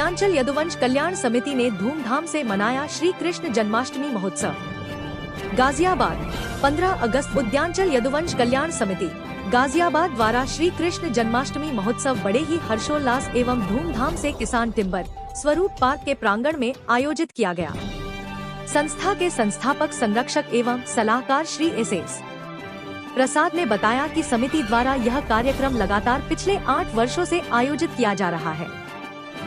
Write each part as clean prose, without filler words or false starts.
उद्यांचल यदुवंश कल्याण समिति ने धूमधाम से मनाया श्री कृष्ण जन्माष्टमी महोत्सव। गाजियाबाद 15 अगस्त उद्यांचल यदुवंश कल्याण समिति गाजियाबाद द्वारा श्री कृष्ण जन्माष्टमी महोत्सव बड़े ही हर्षोल्लास एवं धूमधाम से किसान टिम्बर स्वरूप पार्क के प्रांगण में आयोजित किया गया। संस्था के संस्थापक संरक्षक एवं सलाहकार श्री एस प्रसाद ने बताया कि समिति द्वारा यह कार्यक्रम लगातार पिछले 8 वर्षों से आयोजित किया जा रहा है।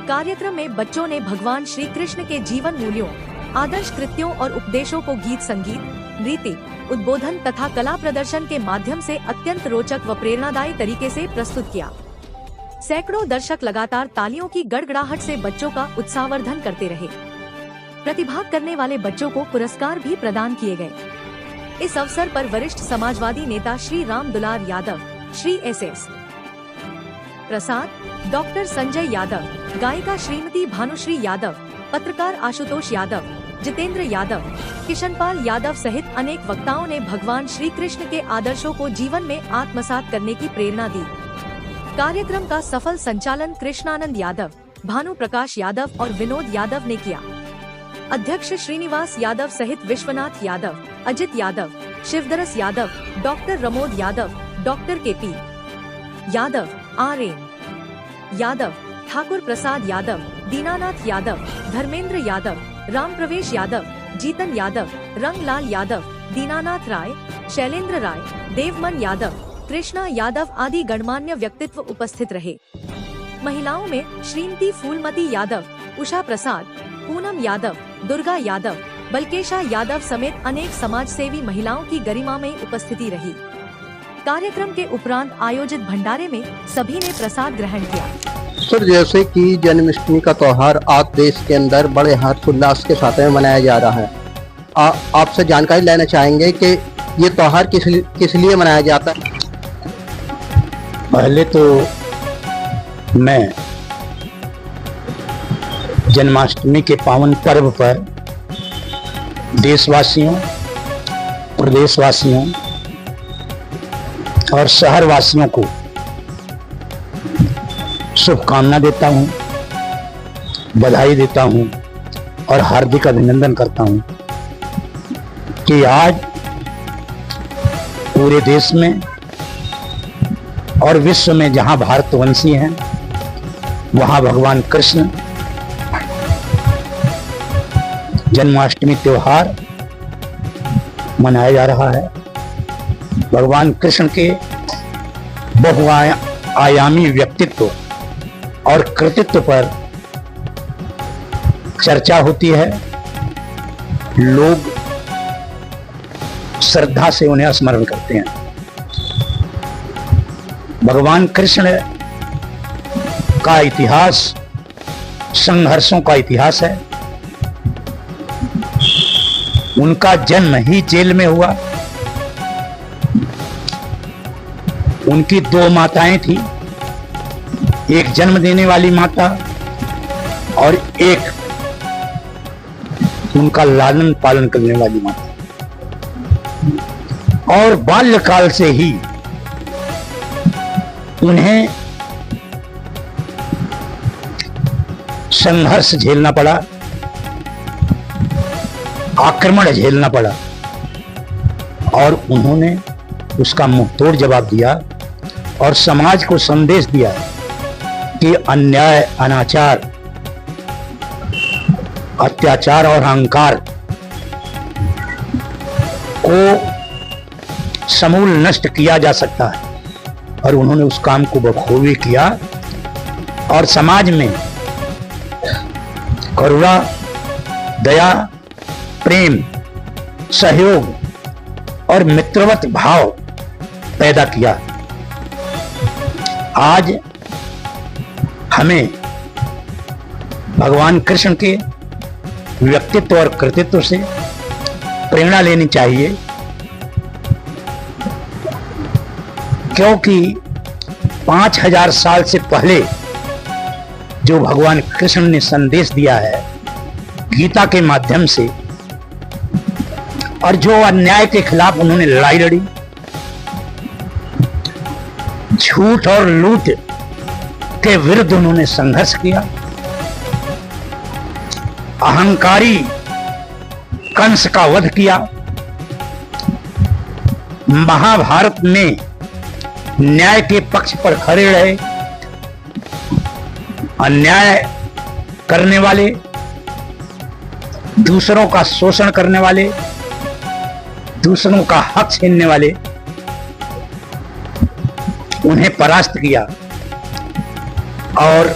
कार्यक्रम में बच्चों ने भगवान श्री कृष्ण के जीवन मूल्यों, आदर्श कृत्यों और उपदेशों को गीत संगीत, नृत्य, उद्बोधन तथा कला प्रदर्शन के माध्यम से अत्यंत रोचक व प्रेरणादायी तरीके से प्रस्तुत किया। सैकड़ों दर्शक लगातार तालियों की गड़गड़ाहट से बच्चों का उत्साहवर्धन करते रहे। प्रतिभाग करने वाले बच्चों को पुरस्कार भी प्रदान किए गए। इस अवसर पर वरिष्ठ समाजवादी नेता श्री राम दुलार यादव, श्री एस प्रसाद, डॉक्टर संजय यादव, गायिका श्रीमती भानुश्री यादव, पत्रकार आशुतोष यादव, जितेंद्र यादव, किशनपाल यादव सहित अनेक वक्ताओं ने भगवान श्री कृष्ण के आदर्शों को जीवन में आत्मसात करने की प्रेरणा दी। कार्यक्रम का सफल संचालन कृष्णानंद यादव, भानु प्रकाश यादव और विनोद यादव ने किया। अध्यक्ष श्रीनिवास यादव सहित विश्वनाथ यादव, अजित यादव, शिवदरस यादव, डॉक्टर रमोद यादव, डॉक्टर के.पी. यादव, आर.एन. यादव, ठाकुर प्रसाद यादव, दीनानाथ यादव, धर्मेंद्र यादव, राम प्रवेश यादव, जीतन यादव, रंगलाल यादव, दीनानाथ राय, शैलेंद्र राय, देवमन यादव, कृष्णा यादव आदि गणमान्य व्यक्तित्व उपस्थित रहे। महिलाओं में श्रीमती फूलमती यादव, उषा प्रसाद, पूनम यादव, दुर्गा यादव, बलकेशा यादव समेत अनेक समाज सेवी महिलाओं की गरिमामयी उपस्थिति रही। कार्यक्रम के उपरांत आयोजित भंडारे में सभी ने प्रसाद ग्रहण किया। सर, जैसे कि जन्माष्टमी का त्योहार आज देश के अंदर बड़े हर्षोल्लास के साथ में मनाया जा रहा है, आपसे जानकारी लेना चाहेंगे कि ये त्योहार किस लिए मनाया जाता है? पहले तो मैं जन्माष्टमी के पावन पर्व पर देशवासियों, प्रदेशवासियों और शहरवासियों को शुभकामना देता हूं, बधाई देता हूं और हार्दिक अभिनंदन करता हूं कि आज पूरे देश में और विश्व में जहां भारतवंशी हैं वहां भगवान कृष्ण जन्माष्टमी त्योहार मनाया जा रहा है। भगवान कृष्ण के बहुआयामी व्यक्तित्व और कृतित्व पर चर्चा होती है। लोग श्रद्धा से उन्हें स्मरण करते हैं। भगवान कृष्ण का इतिहास संघर्षों का इतिहास है। उनका जन्म ही जेल में हुआ। उनकी 2 माताएं थी, एक जन्म देने वाली माता और एक उनका लालन पालन करने वाली माता। और बाल्यकाल से ही उन्हें संघर्ष झेलना पड़ा, आक्रमण झेलना पड़ा और उन्होंने उसका मुंहतोड़ जवाब दिया और समाज को संदेश दिया कि अन्याय, अनाचार, अत्याचार और अहंकार को समूल नष्ट किया जा सकता है। और उन्होंने उस काम को बखूबी किया और समाज में करुणा, दया, प्रेम, सहयोग और मित्रवत भाव पैदा किया। आज हमें भगवान कृष्ण के व्यक्तित्व और कृतित्व से प्रेरणा लेनी चाहिए, क्योंकि 5000 साल से पहले जो भगवान कृष्ण ने संदेश दिया है गीता के माध्यम से, और जो अन्याय के खिलाफ उन्होंने लड़ाई लड़ी, झूठ और लूट के विरुद्ध उन्होंने संघर्ष किया, अहंकारी कंस का वध किया। महाभारत में न्याय के पक्ष पर खड़े रहे। अन्याय करने वाले, दूसरों का शोषण करने वाले, दूसरों का हक छीनने वाले, उन्हें परास्त किया और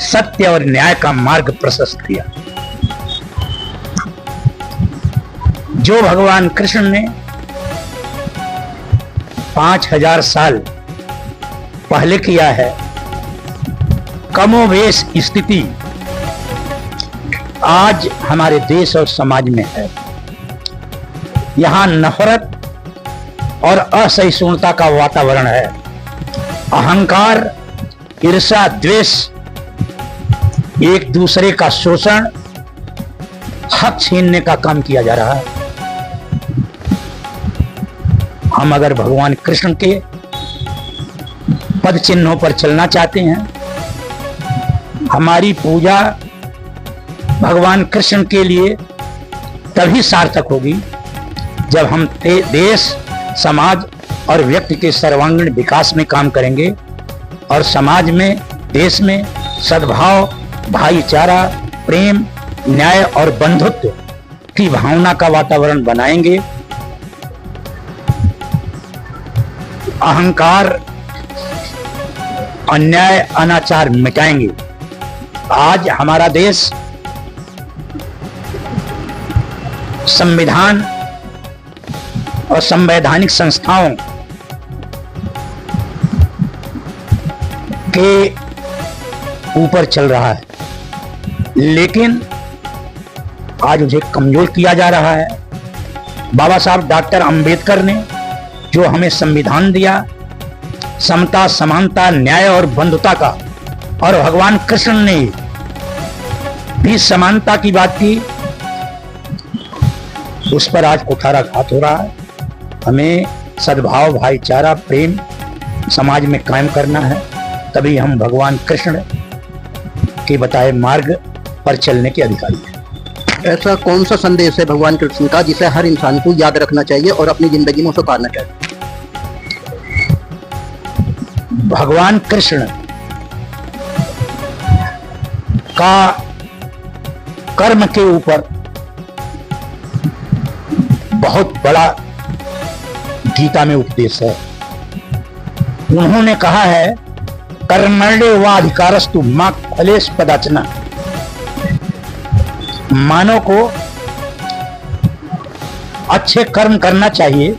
सत्य और न्याय का मार्ग प्रशस्त किया। जो भगवान कृष्ण ने 5000 साल पहले किया है, कमोवेश स्थिति आज हमारे देश और समाज में है। यहां नफरत और असहिष्णुता का वातावरण है। अहंकार, ईर्ष्या, द्वेष, एक दूसरे का शोषण, हक छीनने का काम किया जा रहा है। हम अगर भगवान कृष्ण के पद चिन्हों पर चलना चाहते हैं, हमारी पूजा भगवान कृष्ण के लिए तभी सार्थक होगी जब हम देश, समाज और व्यक्ति के सर्वांगीण विकास में काम करेंगे और समाज में, देश में सद्भाव, भाईचारा, प्रेम, न्याय और बंधुत्व की भावना का वातावरण बनाएंगे। अहंकार, अन्याय, अनाचार मिटाएंगे। आज हमारा देश संविधान और संवैधानिक संस्थाओं के ऊपर चल रहा है, लेकिन आज उसे कमजोर किया जा रहा है। बाबा साहब डॉक्टर अंबेडकर ने जो हमें संविधान दिया, समता, समानता, न्याय और बंधुता का, और भगवान कृष्ण ने भी समानता की बात की, उस पर आज कुठाराघात हो रहा है। हमें सद्भाव, भाईचारा, प्रेम समाज में कायम करना है, तभी हम भगवान कृष्ण के बताए मार्ग पर चलने के अधिकारी हैं। ऐसा कौन सा संदेश है भगवान कृष्ण का जिसे हर इंसान को याद रखना चाहिए और अपनी जिंदगी में उसे उतारना चाहिए? भगवान कृष्ण का कर्म के ऊपर बहुत बड़ा गीता में उपदेश है। उन्होंने कहा है, कर्मण्ये वाधिकारस्तु मा फलेषु कदाचन। मानव को अच्छे कर्म करना चाहिए,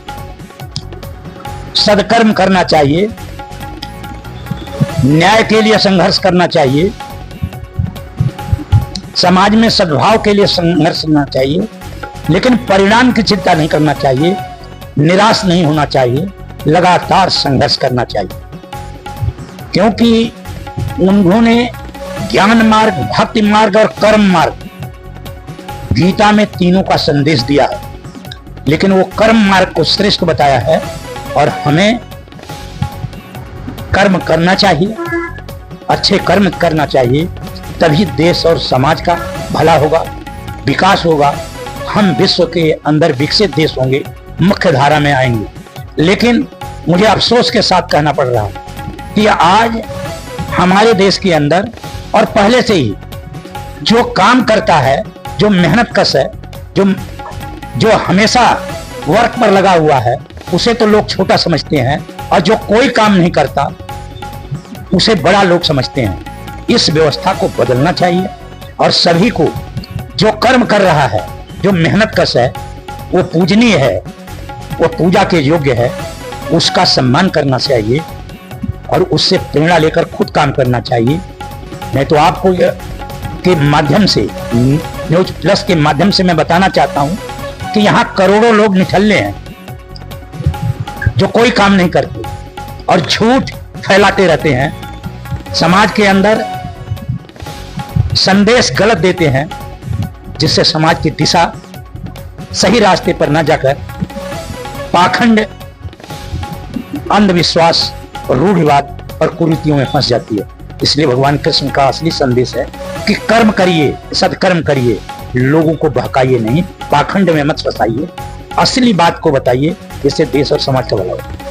सदकर्म करना चाहिए, न्याय के लिए संघर्ष करना चाहिए, समाज में सद्भाव के लिए संघर्ष करना चाहिए, लेकिन परिणाम की चिंता नहीं करना चाहिए, निराश नहीं होना चाहिए, लगातार संघर्ष करना चाहिए। क्योंकि उन्होंने ज्ञान मार्ग, भक्ति मार्ग और कर्म मार्ग, गीता में तीनों का संदेश दिया है, लेकिन वो कर्म मार्ग को श्रेष्ठ बताया है। और हमें कर्म करना चाहिए, अच्छे कर्म करना चाहिए, तभी देश और समाज का भला होगा, विकास होगा, हम विश्व के अंदर विकसित देश होंगे, मुख्य धारा में आएंगे। लेकिन मुझे अफसोस के साथ कहना पड़ रहा है कि आज हमारे देश के अंदर और पहले से ही जो काम करता है, जो मेहनत कश है, जो हमेशा वर्क पर लगा हुआ है, उसे तो लोग छोटा समझते हैं, और जो कोई काम नहीं करता उसे बड़ा लोग समझते हैं। इस व्यवस्था को बदलना चाहिए और सभी को जो कर्म कर रहा है, जो मेहनत कश है, वो पूजनीय है, वो पूजा के योग्य है, उसका सम्मान करना चाहिए और उससे प्रेरणा लेकर खुद काम करना चाहिए। नहीं तो आपको के माध्यम से, न्यूज प्लस के माध्यम से मैं बताना चाहता हूं कि यहां करोड़ों लोग निठल्ले हैं जो कोई काम नहीं करते और झूठ फैलाते रहते हैं, समाज के अंदर संदेश गलत देते हैं, जिससे समाज की दिशा सही रास्ते पर न जाकर पाखंड, अंधविश्वास, रूढ़िवाद और कुरीतियों में फंस जाती है। इसलिए भगवान कृष्ण का असली संदेश है कि कर्म करिए, सत्कर्म करिए, लोगों को बहकाइए नहीं, पाखंड में मत फंसाइए, असली बात को बताइए, जिससे देश और समाज का भला हो।